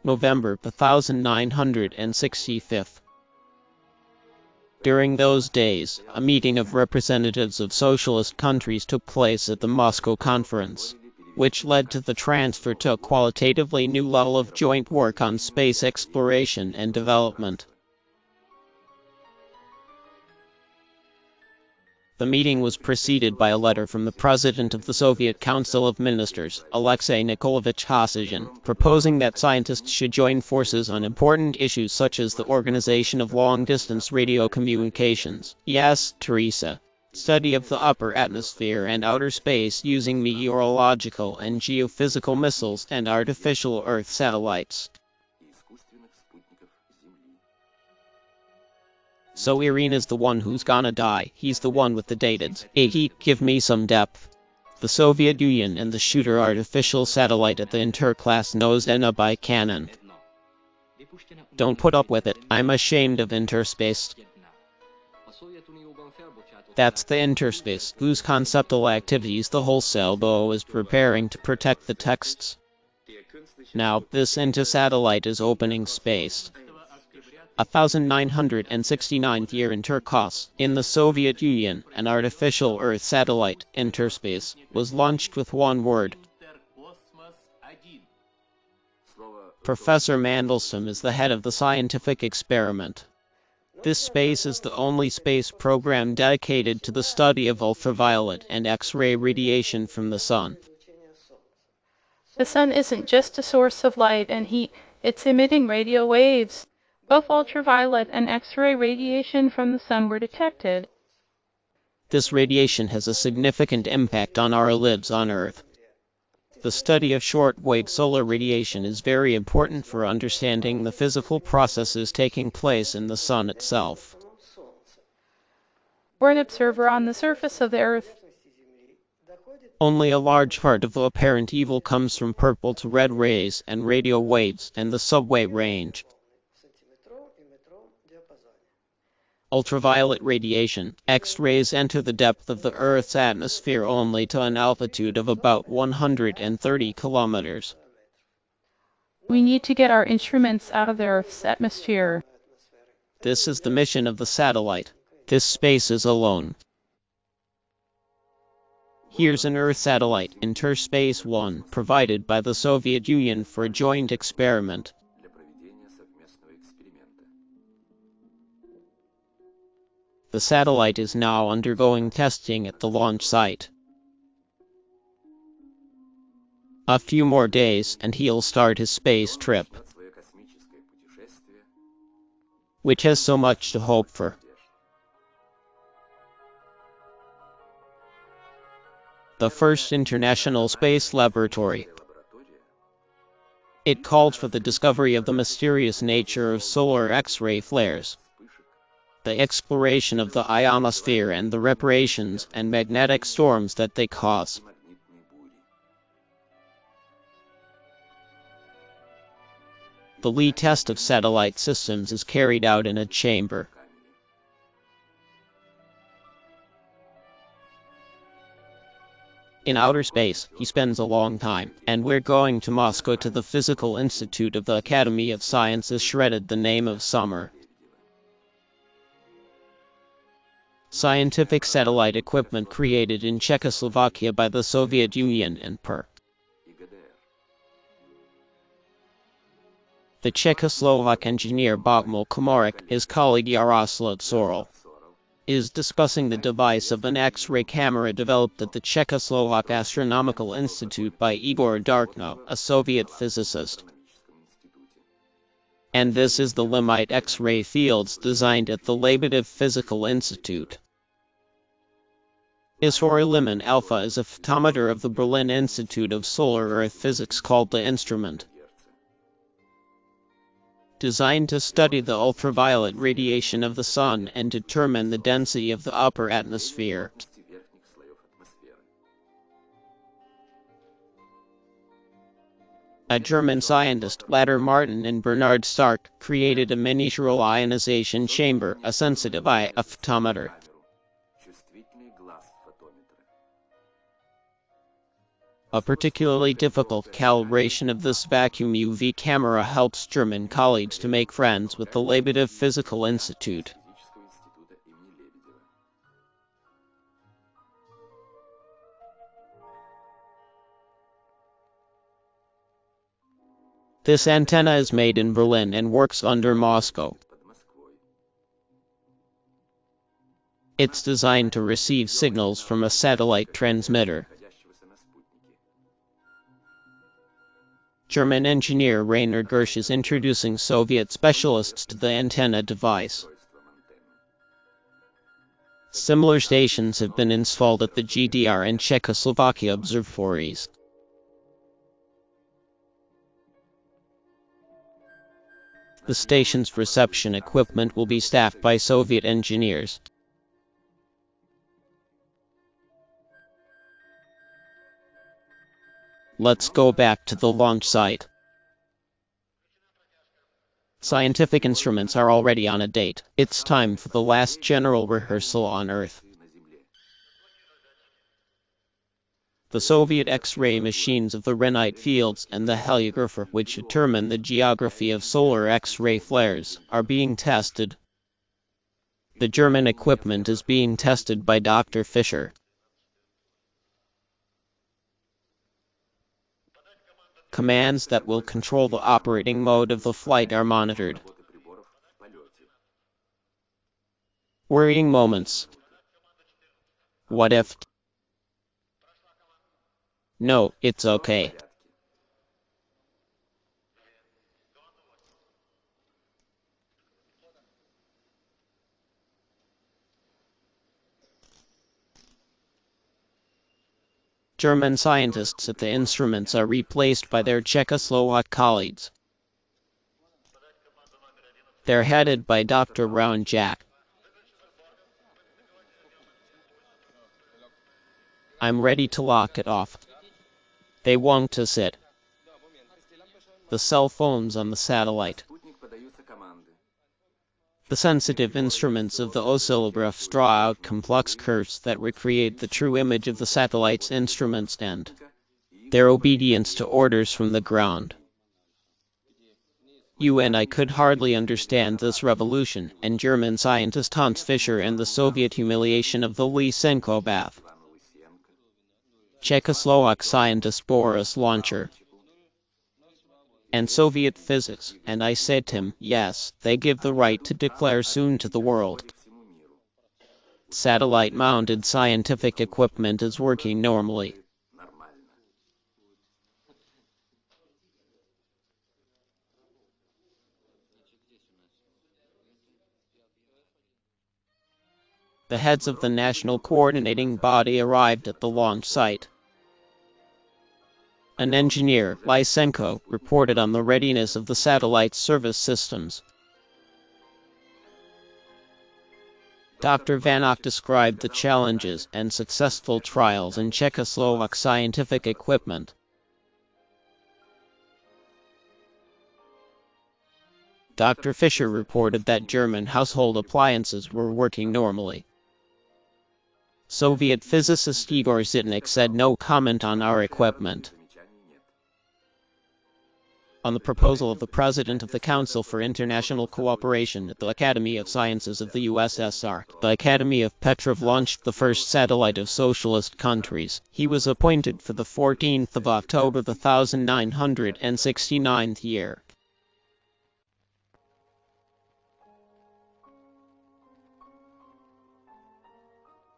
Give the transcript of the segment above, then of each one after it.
November 1965. During those days, a meeting of representatives of socialist countries took place at the Moscow Conference, which led to the transfer to a qualitatively new level of joint work on space exploration and development. The meeting was preceded by a letter from the President of the Soviet Council of Ministers, Alexei Nikolaevich Kosygin, proposing that scientists should join forces on important issues such as the organization of long-distance radio communications. Yes, Teresa. Study of the upper atmosphere and outer space using meteorological and geophysical missiles and artificial Earth satellites. So Irina's the one who's gonna die. He's the one with the dated. Give me some depth. The Soviet Union and the shooter artificial satellite at the Interkosmos-1 by cannon. Don't put up with it. I'm ashamed of interspace. That's the interspace, whose conceptual activities the wholesale BO is preparing to protect the texts. Now, this inter-satellite is opening space. 1969th year Interkos, in the Soviet Union, an artificial Earth satellite, Interspace, was launched with one word. Professor Mandelstam is the head of the scientific experiment. This space is the only space program dedicated to the study of ultraviolet and X-ray radiation from the Sun. The Sun isn't just a source of light and heat, it's emitting radio waves. Both ultraviolet and X-ray radiation from the Sun were detected. This radiation has a significant impact on our lives on Earth. The study of short-wave solar radiation is very important for understanding the physical processes taking place in the Sun itself. We're an observer on the surface of the Earth. Only a large part of the apparent evil comes from purple to red rays and radio waves and the subwave range. Ultraviolet radiation, X-rays enter the depth of the Earth's atmosphere only to an altitude of about 130 kilometers. We need to get our instruments out of the Earth's atmosphere. This is the mission of the satellite. This space is alone. Here's an Earth satellite, Interspace-1, provided by the Soviet Union for a joint experiment. The satellite is now undergoing testing at the launch site. A few more days and he'll start his space trip, which has so much to hope for. The first International Space Laboratory. It called for the discovery of the mysterious nature of solar X-ray flares, the exploration of the ionosphere and the reparations and magnetic storms that they cause. The Lee test of satellite systems is carried out in a chamber. In outer space, he spends a long time, and we're going to Moscow to the Physical Institute of the Academy of Sciences shredded the name of summer. Scientific satellite equipment created in Czechoslovakia by the Soviet Union and Per. The Czechoslovak engineer Bogmil Komorek, his colleague Yaroslav Sorel, is discussing the device of an X-ray camera developed at the Czechoslovak Astronomical Institute by Igor Darkno, a Soviet physicist. And this is the Limite X-ray fields designed at the Lebedev Physical Institute. Etherium Alpha is a photometer of the Berlin Institute of Solar Earth Physics called the instrument, designed to study the ultraviolet radiation of the Sun and determine the density of the upper atmosphere. A German scientist, Latter Martin and Bernard Stark, created a miniatural ionization chamber, a sensitive eye, a photometer. A particularly difficult calibration of this vacuum UV camera helps German colleagues to make friends with the Lebedev Physical Institute. This antenna is made in Berlin and works under Moscow. It's designed to receive signals from a satellite transmitter. German engineer Rainer Gersch is introducing Soviet specialists to the antenna device. Similar stations have been installed at the GDR and Czechoslovakia observatories. The station's reception equipment will be staffed by Soviet engineers. Let's go back to the launch site. Scientific instruments are already on a date. It's time for the last general rehearsal on Earth. The Soviet X-ray machines of the Rhenite fields and the heliographer, which determine the geography of solar X-ray flares, are being tested. The German equipment is being tested by Dr. Fischer. Commands that will control the operating mode of the flight are monitored. Worrying moments. What if? No, it's okay. German scientists at the instruments are replaced by their Czechoslovak colleagues. They're headed by Dr. Round Jack. I'm ready to lock it off. They want to sit. The cell phones on the satellite. The sensitive instruments of the oscillograph draw out complex curves that recreate the true image of the satellite's instruments and their obedience to orders from the ground. You and I could hardly understand this revolution, and German scientist Hans Fischer and the Soviet humiliation of the Lysenko bath. Czechoslovak scientist Boris Launcher, and Soviet physics, and I said to him, yes, they give the right to declare soon to the world. Satellite-mounted scientific equipment is working normally. The heads of the national coordinating body arrived at the launch site. An engineer, Lysenko, reported on the readiness of the satellite's service systems. Dr. Vanok described the challenges and successful trials in Czechoslovak scientific equipment. Dr. Fischer reported that German household appliances were working normally. Soviet physicist Igor Zitnik said no comment on our equipment. On the proposal of the President of the Council for International Cooperation at the Academy of Sciences of the USSR, the Academy of Petrov launched the first satellite of socialist countries. He was appointed for the 14th of October the 1969th year.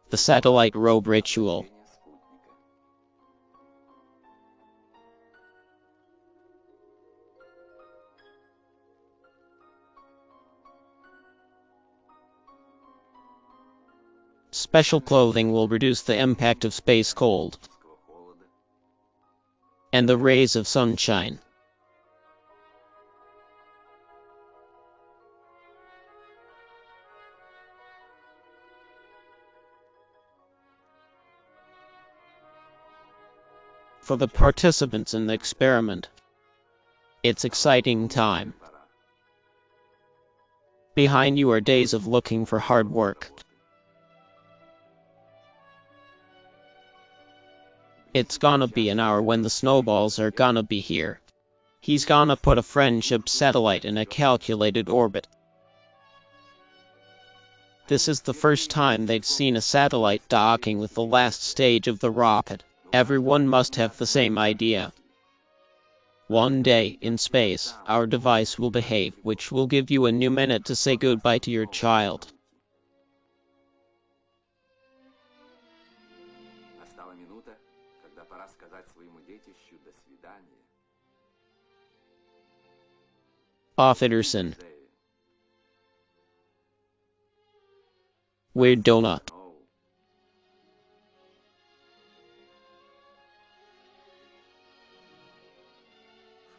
The satellite robe ritual. Special clothing will reduce the impact of space cold and the rays of sunshine. For the participants in the experiment, it's exciting time. Behind you are days of looking for hard work. It's gonna be an hour when the snowballs are gonna be here. He's gonna put a friendship satellite in a calculated orbit. This is the first time they've seen a satellite docking with the last stage of the rocket. Everyone must have the same idea. One day, in space, our device will behave, which will give you a new minute to say goodbye to your child. Etherium. Weird donut.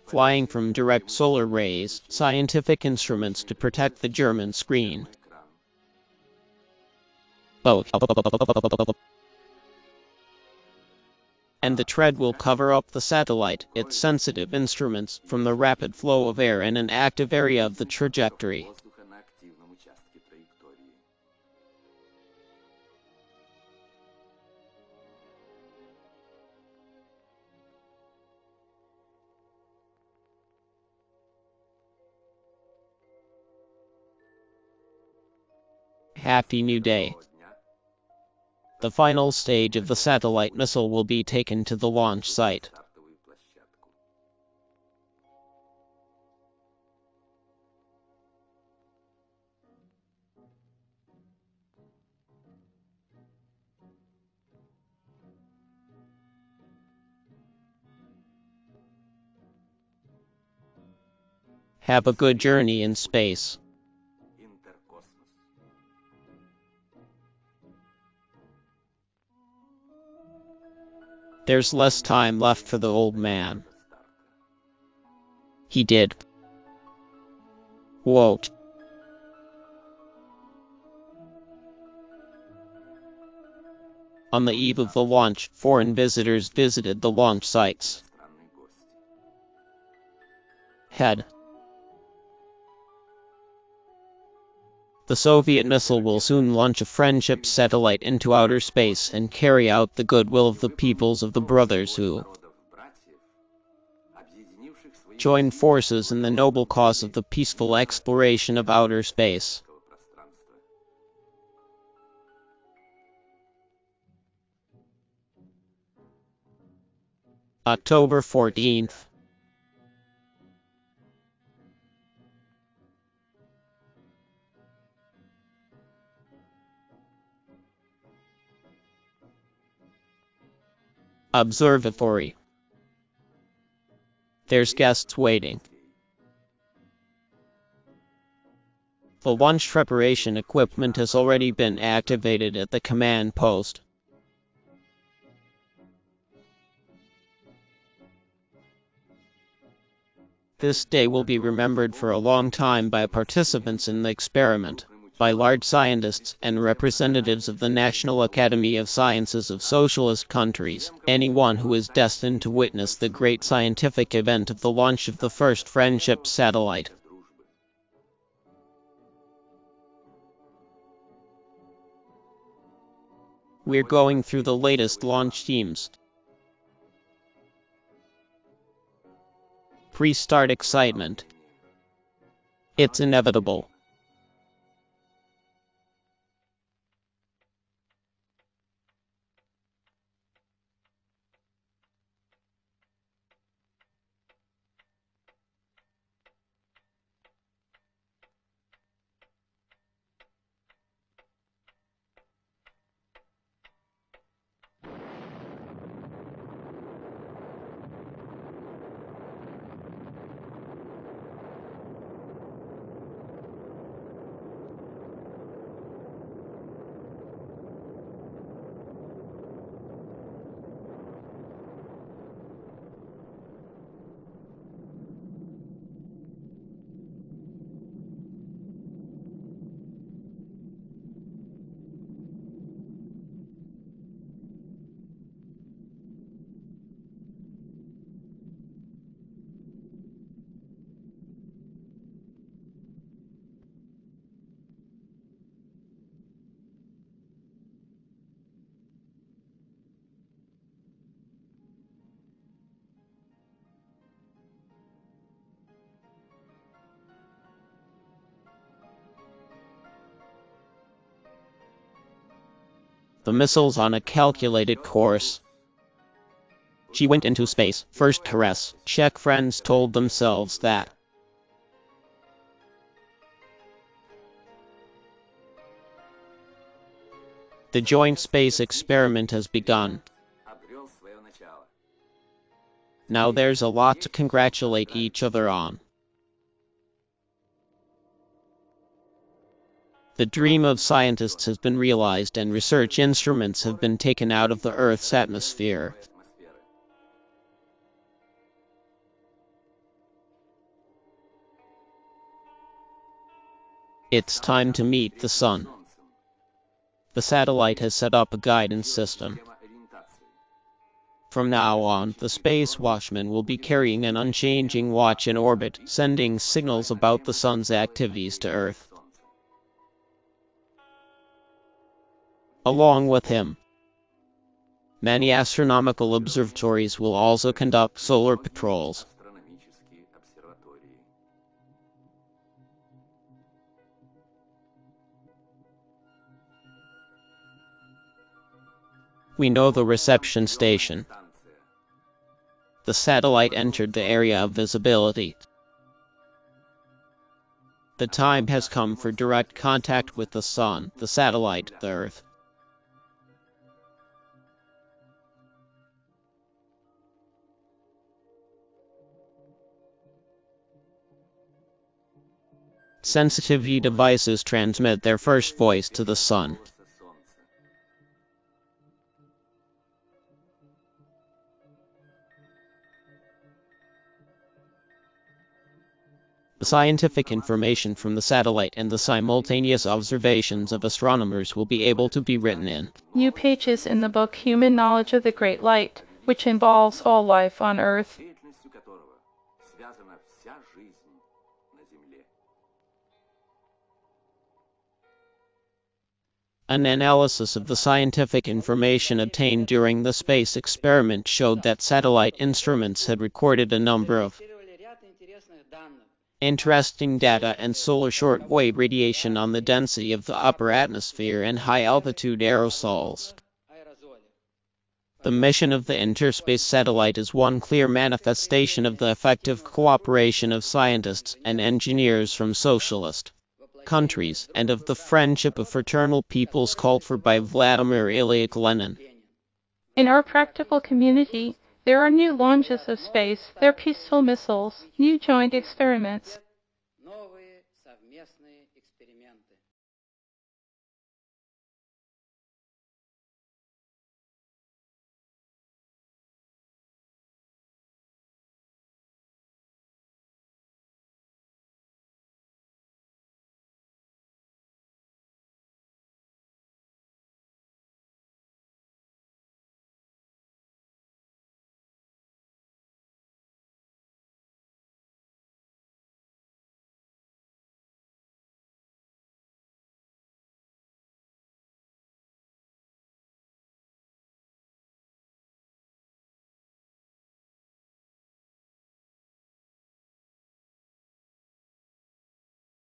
Flying from direct solar rays, scientific instruments to protect the German screen. Oh. And the tread will cover up the satellite, its sensitive instruments, from the rapid flow of air in an active area of the trajectory. Happy New Day. The final stage of the satellite missile will be taken to the launch site. Have a good journey in space. There's less time left for the old man. He did. Quote. On the eve of the launch, foreign visitors visited the launch sites. Head. The Soviet missile will soon launch a friendship satellite into outer space and carry out the goodwill of the peoples of the brothers who join forces in the noble cause of the peaceful exploration of outer space. October 14th. Observatory. There's guests waiting. The launch preparation equipment has already been activated at the command post. This day will be remembered for a long time by participants in the experiment, by large scientists and representatives of the National Academy of Sciences of socialist countries, anyone who is destined to witness the great scientific event of the launch of the first friendship satellite. We're going through the latest launch teams. Pre-start excitement. It's inevitable. the missiles on a calculated course. She went into space. First caress. Czech friends told themselves that. The joint space experiment has begun. Now there's a lot to congratulate each other on. The dream of scientists has been realized and research instruments have been taken out of the Earth's atmosphere. It's time to meet the Sun. The satellite has set up a guidance system. From now on, the Space Watchman will be carrying an unchanging watch in orbit, sending signals about the Sun's activities to Earth. Along with him, many astronomical observatories will also conduct solar patrols. We know the reception station. The satellite entered the area of visibility. The time has come for direct contact with the Sun, the satellite, the Earth. Sensitivity devices transmit their first voice to the Sun. The scientific information from the satellite and the simultaneous observations of astronomers will be able to be written in new pages in the book Human Knowledge of the Great Light, which involves all life on Earth. An analysis of the scientific information obtained during the space experiment showed that satellite instruments had recorded a number of interesting data and solar shortwave radiation on the density of the upper atmosphere and high-altitude aerosols. The mission of the Interspace Satellite is one clear manifestation of the effective cooperation of scientists and engineers from socialist countries, and of the friendship of fraternal peoples called for by Vladimir Ilyich Lenin. In our practical community, there are new launches of space, there are peaceful missiles, new joint experiments,